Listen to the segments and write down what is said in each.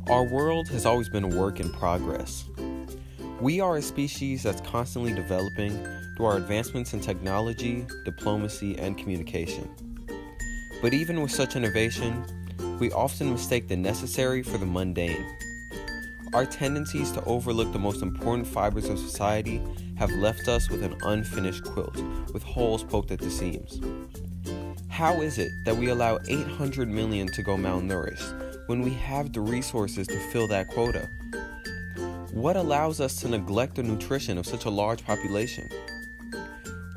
Our world has always been a work in progress. We are a species that's constantly developing through our advancements in technology, diplomacy, and communication. But even with such innovation, we often mistake the necessary for the mundane. Our tendencies to overlook the most important fibers of society have left us with an unfinished quilt, with holes poked at the seams. How is it that we allow 800 million to go malnourished when we have the resources to fill that quota? What allows us to neglect the nutrition of such a large population?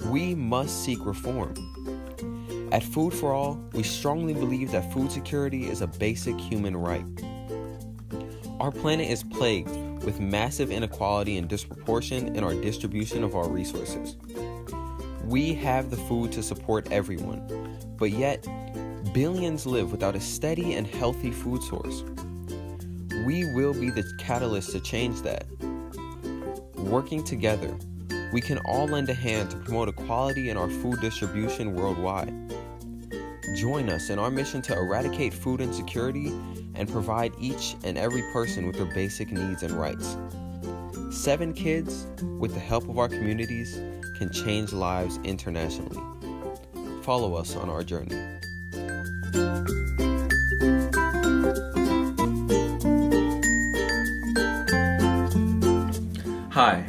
We must seek reform. At Food for All, we strongly believe that food security is a basic human right. Our planet is plagued with massive inequality and disproportion in our distribution of our resources. We have the food to support everyone, but yet billions live without a steady and healthy food source. We will be the catalyst to change that. Working together, we can all lend a hand to promote equality in our food distribution worldwide. Join us in our mission to eradicate food insecurity and provide each and every person with their basic needs and rights. 7 kids, with the help of our communities, can change lives internationally. Follow us on our journey. Hi,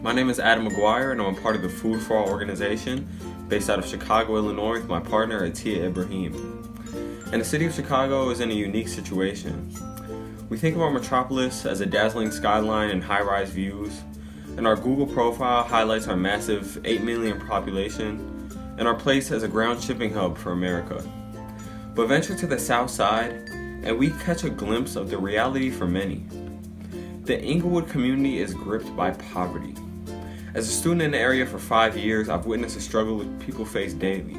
my name is Adam McGuire and I'm a part of the Food for All organization based out of Chicago, Illinois with my partner Atiya Ibrahim. And the city of Chicago is in a unique situation. We think of our metropolis as a dazzling skyline and high-rise views, and our Google profile highlights our massive 8 million population and our place as a ground shipping hub for America. But venture to the south side and we catch a glimpse of the reality for many. The Inglewood community is gripped by poverty. As a student in the area for 5 years, I've witnessed a struggle that people face daily.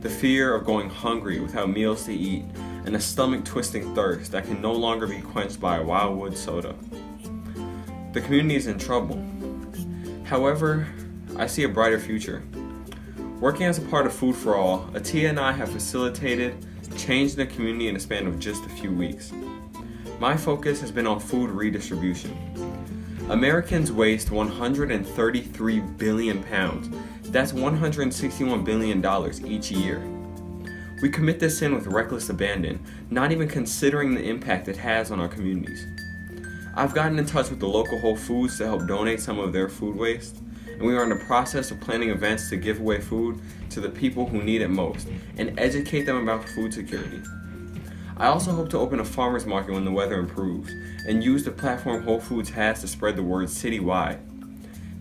The fear of going hungry without meals to eat, and a stomach-twisting thirst that can no longer be quenched by a Wildwood soda. The community is in trouble. However, I see a brighter future. Working as a part of Food for All, Atiya and I have facilitated change in the community in a span of just a few weeks. My focus has been on food redistribution. Americans waste 133 billion pounds. That's $161 billion each year. We commit this sin with reckless abandon, not even considering the impact it has on our communities. I've gotten in touch with the local Whole Foods to help donate some of their food waste, and we are in the process of planning events to give away food to the people who need it most and educate them about food security. I also hope to open a farmer's market when the weather improves and use the platform Whole Foods has to spread the word citywide.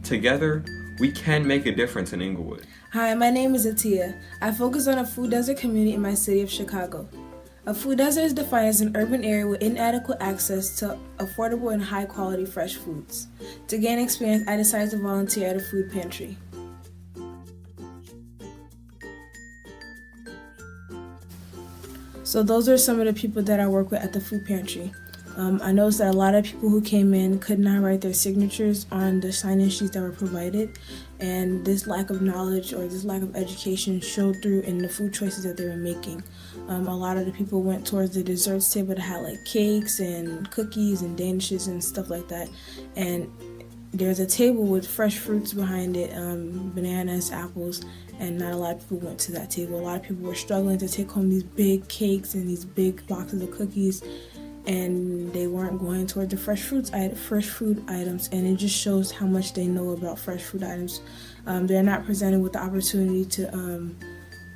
Together, we can make a difference in Inglewood. Hi, my name is Atiya. I focus on a food desert community in my city of Chicago. A food desert is defined as an urban area with inadequate access to affordable and high-quality fresh foods. To gain experience, I decided to volunteer at a food pantry. So those are some of the people that I work with at the food pantry. I noticed that a lot of people who came in could not write their signatures on the sign-in sheets that were provided, and this lack of knowledge or this lack of education showed through in the food choices that they were making. A lot of the people went towards the desserts table that had like cakes and cookies and danishes and stuff like that, and there's a table with fresh fruits behind it, bananas, apples, and not a lot of people went to that table. A lot of people were struggling to take home these big cakes and these big boxes of cookies, and they weren't going toward the fresh food items, and it just shows how much they know about fresh food items. They're not presented with the opportunity to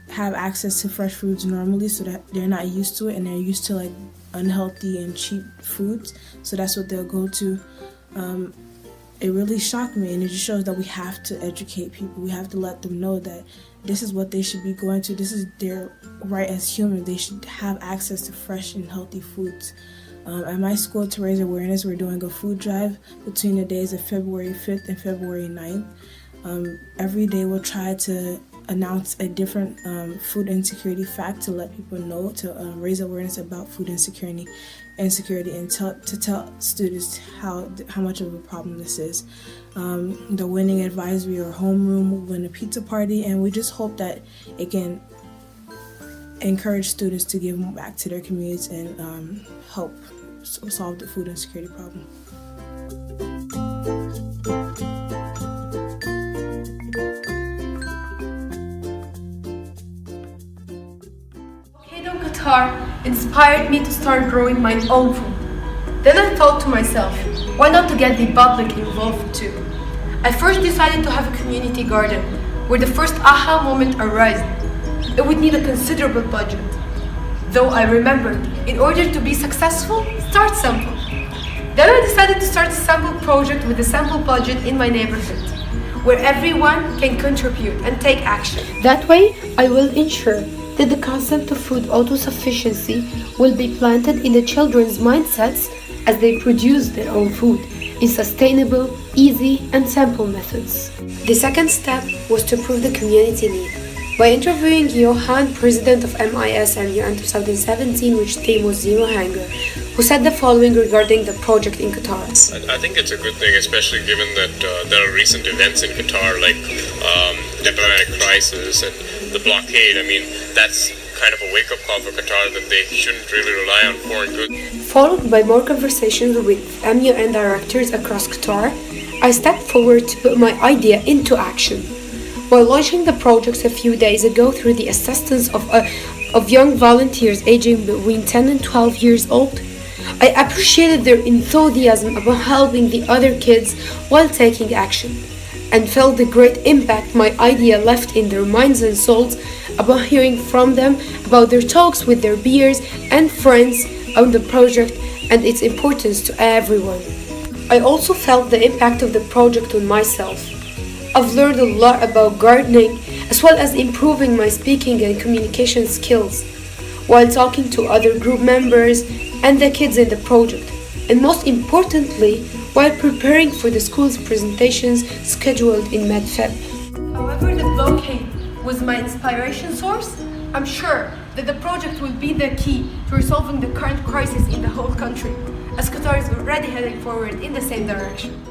have access to fresh foods normally, so that they're not used to it, and they're used to like unhealthy and cheap foods, so that's what they'll go to. It really shocked me, and it just shows that we have to educate people. We have to let them know that this is what they should be going to. This is their right as humans. They should have access to fresh and healthy foods. At my school, to raise awareness, we're doing a food drive between the days of February 5th and February 9th. Every day we'll try to announce a different food insecurity fact to let people know, to raise awareness about food insecurity and to tell students how much of a problem this is. The winning advisory or homeroom will win a pizza party, and we just hope that it can encourage students to give back to their communities and help solve the food insecurity problem. Volcano Qatar inspired me to start growing my own food. Then I thought to myself, why not to get the public involved too? I first decided to have a community garden, where the first aha moment arose. It would need a considerable budget. Though I remembered, in order to be successful, start simple. Then I decided to start a sample project with a sample budget in my neighborhood, where everyone can contribute and take action. That way, I will ensure that the concept of food autosufficiency will be planted in the children's mindsets as they produce their own food in sustainable, easy, and simple methods. The second step was to prove the community need. By interviewing Johan, president of MISMU in 2017, which theme was Zero Hunger, who said the following regarding the project in Qatar. I think it's a good thing, especially given that there are recent events in Qatar like diplomatic crisis and the blockade. I mean, that's kind of a wake-up call for Qatar that they shouldn't really rely on foreign goods. Followed by more conversations with MUN directors across Qatar, I stepped forward to put my idea into action. While launching the project a few days ago through the assistance of young volunteers aging between 10 and 12 years old, I appreciated their enthusiasm about helping the other kids while taking action, and felt the great impact my idea left in their minds and souls about hearing from them about their talks with their peers and friends on the project and its importance to everyone. I also felt the impact of the project on myself. I've learned a lot about gardening as well as improving my speaking and communication skills while talking to other group members and the kids in the project, and most importantly, while preparing for the school's presentations scheduled in mid-Feb. However, the blockade was my inspiration source. I'm sure that the project will be the key to resolving the current crisis in the whole country, as Qatar is already heading forward in the same direction.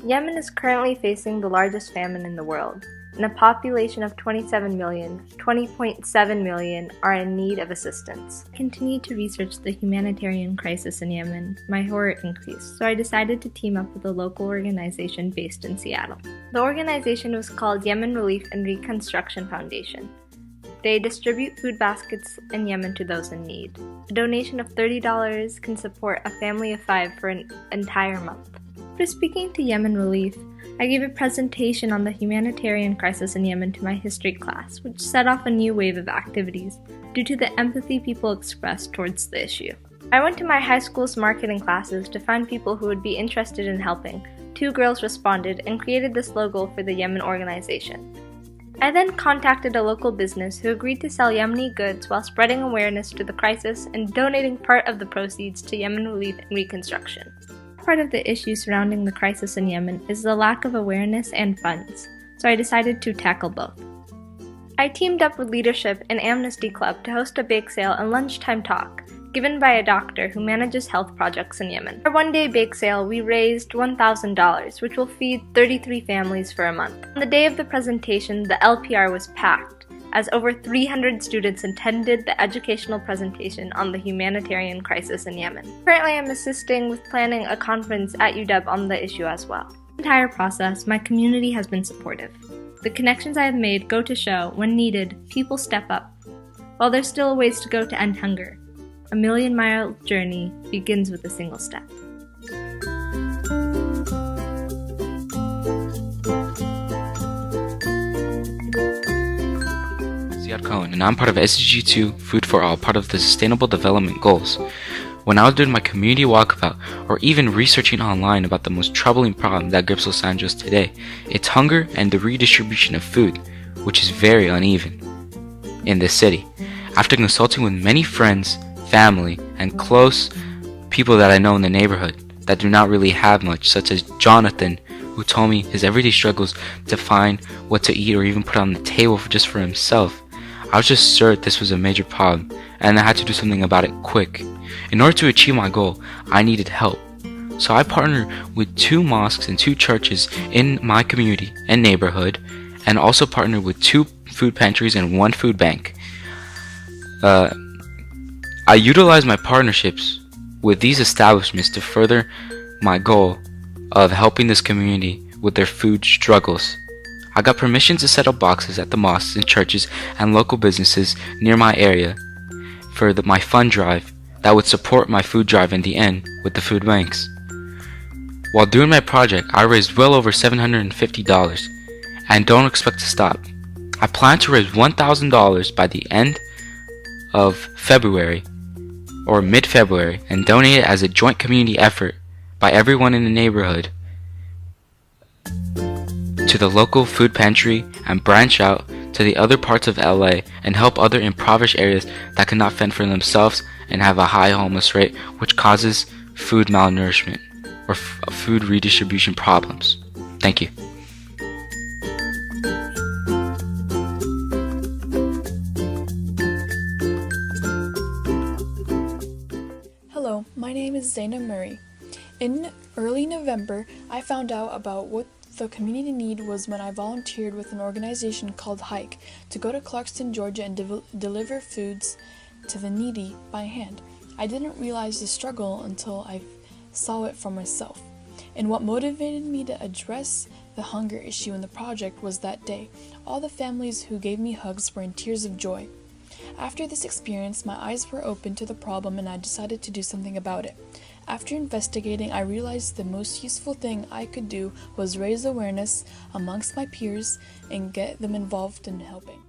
Yemen is currently facing the largest famine in the world. In a population of 27 million, 20.7 million are in need of assistance. I continued to research the humanitarian crisis in Yemen. My horror increased, so I decided to team up with a local organization based in Seattle. The organization was called Yemen Relief and Reconstruction Foundation. They distribute food baskets in Yemen to those in need. A donation of $30 can support a family of 5 for an entire month. After speaking to Yemen Relief, I gave a presentation on the humanitarian crisis in Yemen to my history class, which set off a new wave of activities due to the empathy people expressed towards the issue. I went to my high school's marketing classes to find people who would be interested in helping. 2 girls responded and created this logo for the Yemen organization. I then contacted a local business who agreed to sell Yemeni goods while spreading awareness to the crisis and donating part of the proceeds to Yemen Relief and Reconstruction. Part of the issue surrounding the crisis in Yemen is the lack of awareness and funds, so I decided to tackle both. I teamed up with leadership and Amnesty Club to host a bake sale and lunchtime talk given by a doctor who manages health projects in Yemen. For our one-day bake sale, we raised $1,000, which will feed 33 families for a month. On the day of the presentation, the LPR was packed, as over 300 students attended the educational presentation on the humanitarian crisis in Yemen. Currently, I'm assisting with planning a conference at UW on the issue as well. In the entire process, my community has been supportive. The connections I have made go to show, when needed, people step up. While there's still a ways to go to end hunger, a million-mile journey begins with a single step. Ziad Cohen, and I'm part of SDG 2 Food for All, part of the Sustainable Development Goals. When I was doing my community walkabout, or even researching online about the most troubling problem that grips Los Angeles today, it's hunger and the redistribution of food, which is very uneven in this city. After consulting with many friends, family, and close people that I know in the neighborhood that do not really have much, such as Jonathan, who told me his everyday struggles to find what to eat or even put on the table just for himself, I was just certain this was a major problem, and I had to do something about it quick. In order to achieve my goal, I needed help. So I partner with 2 mosques and 2 churches in my community and neighborhood, and also partner with 2 food pantries and 1 food bank. I utilize my partnerships with these establishments to further my goal of helping this community with their food struggles. I got permission to set up boxes at the mosques and churches and local businesses near my area for my fund drive that would support my food drive in the end with the food banks. While doing my project, I raised well over $750 and don't expect to stop. I plan to raise $1,000 by the end of February or mid-February and donate it as a joint community effort by everyone in the neighborhood to the local food pantry and branch out to the other parts of LA and help other impoverished areas that cannot fend for themselves and have a high homeless rate, which causes food malnourishment or food redistribution problems. Thank you. Hello, my name is Zaina Murray. In early November, I found out about what the community need was when I volunteered with an organization called Hike to go to Clarkston, Georgia and deliver foods to the needy by hand. I didn't realize the struggle until I saw it for myself. And what motivated me to address the hunger issue in the project was that day. All the families who gave me hugs were in tears of joy. After this experience, my eyes were open to the problem and I decided to do something about it. After investigating, I realized the most useful thing I could do was raise awareness amongst my peers and get them involved in helping.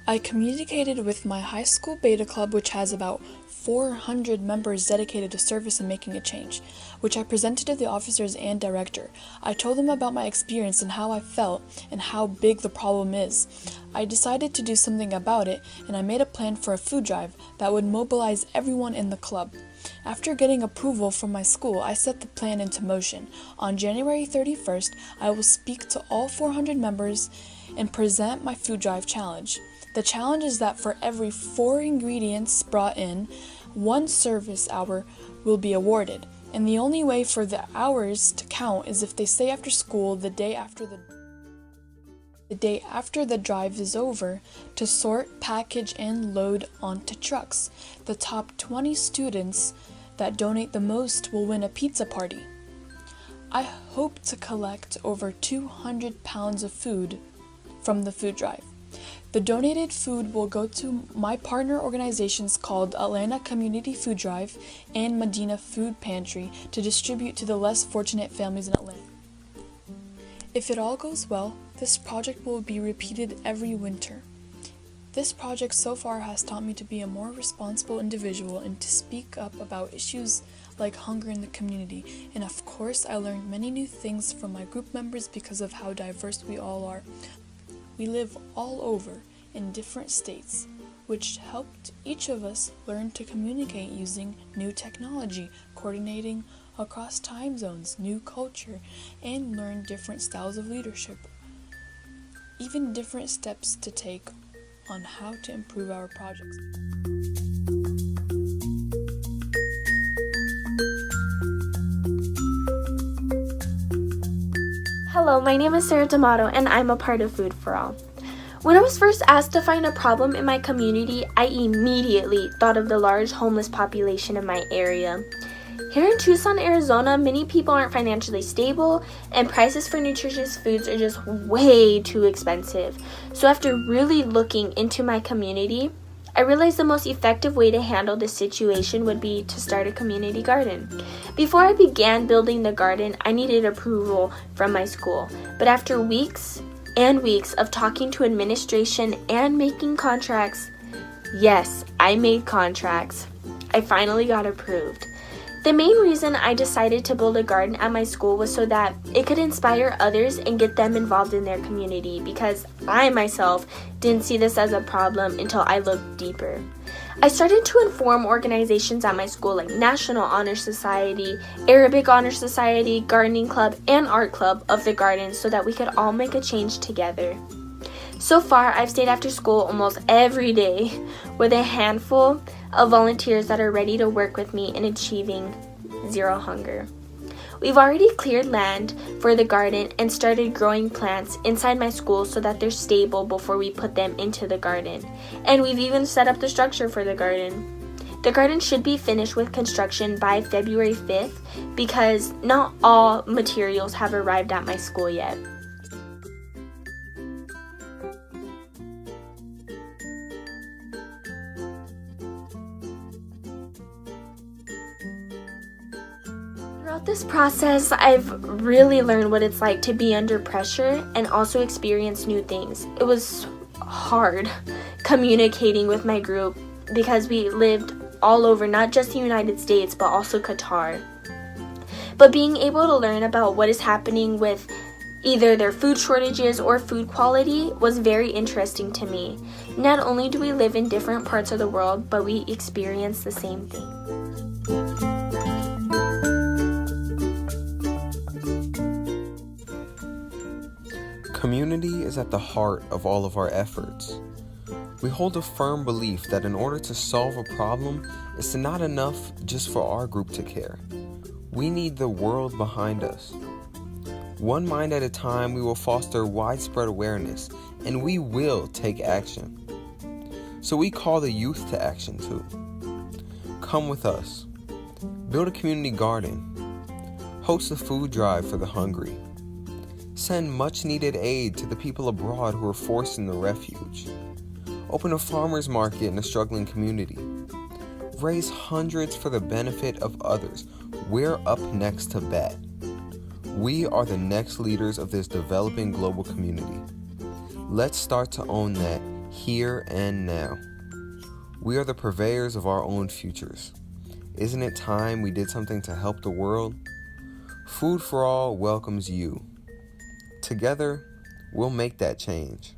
I communicated with my high school beta club, which has about 400 members dedicated to service and making a change, which I presented to the officers and director. I told them about my experience and how I felt and how big the problem is. I decided to do something about it, and I made a plan for a food drive that would mobilize everyone in the club. After getting approval from my school, I set the plan into motion. On January 31st, I will speak to all 400 members and present my food drive challenge. The challenge is that for every 4 ingredients brought in, 1 service hour will be awarded, and the only way for the hours to count is if they stay after school the day after the drive is over to sort, package, and load onto trucks. The top 20 students that donate the most will win a pizza party. I hope to collect over 200 pounds of food from the food drive. The donated food will go to my partner organizations called Atlanta Community Food Drive and Medina Food Pantry to distribute to the less fortunate families in Atlanta. If it all goes well, this project will be repeated every winter. This project so far has taught me to be a more responsible individual and to speak up about issues like hunger in the community. And of course, I learned many new things from my group members because of how diverse we all are. We live all over in different states, which helped each of us learn to communicate using new technology, coordinating across time zones, new culture, and learn different styles of leadership, even different steps to take on how to improve our projects. Hello, my name is Sarah D'Amato and I'm a part of Food for All. When I was first asked to find a problem in my community, I immediately thought of the large homeless population in my area. Here in Tucson, Arizona, many people aren't financially stable and prices for nutritious foods are just way too expensive. So after really looking into my community, I realized the most effective way to handle this situation would be to start a community garden. Before I began building the garden, I needed approval from my school. But after weeks and weeks of talking to administration and making contracts, yes, I made contracts, I finally got approved. The main reason I decided to build a garden at my school was so that it could inspire others and get them involved in their community, because I myself didn't see this as a problem until I looked deeper. I started to inform organizations at my school like National Honor Society, Arabic Honor Society, Gardening Club, and Art Club of the garden so that we could all make a change together. So far, I've stayed after school almost every day with a handful of volunteers that are ready to work with me in achieving zero hunger. We've already cleared land for the garden and started growing plants inside my school so that they're stable before we put them into the garden. And we've even set up the structure for the garden. The garden should be finished with construction by February 5th because not all materials have arrived at my school yet. Throughout this process, I've really learned what it's like to be under pressure and also experience new things. It was hard communicating with my group because we lived all over, not just the United States, but also Qatar. But being able to learn about what is happening with either their food shortages or food quality was very interesting to me. Not only do we live in different parts of the world, but we experience the same thing. Community is at the heart of all of our efforts. We hold a firm belief that in order to solve a problem, it's not enough just for our group to care. We need the world behind us. One mind at a time, we will foster widespread awareness, and we will take action. So we call the youth to action too. Come with us. Build a community garden. Host a food drive for the hungry. Send much-needed aid to the people abroad who are forced into refuge. Open a farmer's market in a struggling community. Raise hundreds for the benefit of others. We're up next to bat. We are the next leaders of this developing global community. Let's start to own that here and now. We are the purveyors of our own futures. Isn't it time we did something to help the world? Food for All welcomes you. Together, we'll make that change.